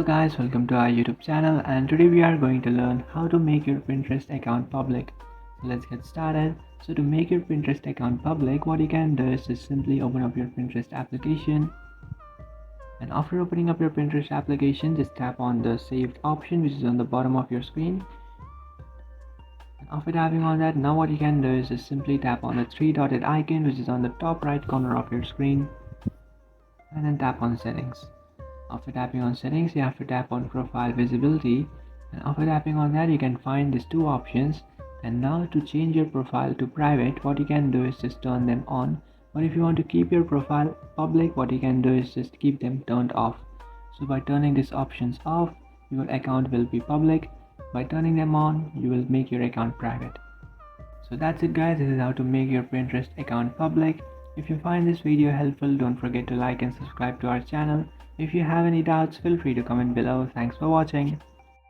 Hello guys, welcome to our YouTube channel, and today we are going to learn how to make your Pinterest account public. So let's get started. So to make your Pinterest account public, what you can do is just simply open up your Pinterest application, and after opening up your Pinterest application, just tap on the saved option which is on the bottom of your screen. And after tapping on that, now what you can do is just simply tap on the three dotted icon which is on the top right corner of your screen, and then tap on settings. After tapping on settings, you have to tap on profile visibility, and after tapping on that you can find these two options. And now to change your profile to private, what you can do is just turn them on, but if you want to keep your profile public, what you can do is just keep them turned off. So by turning these options off, your account will be public. By turning them on, you will make your account private. So that's it guys, this is how to make your Pinterest account public. If you find this video helpful, don't forget to like and subscribe to our channel. If you have any doubts, feel free to comment below. Thanks for watching.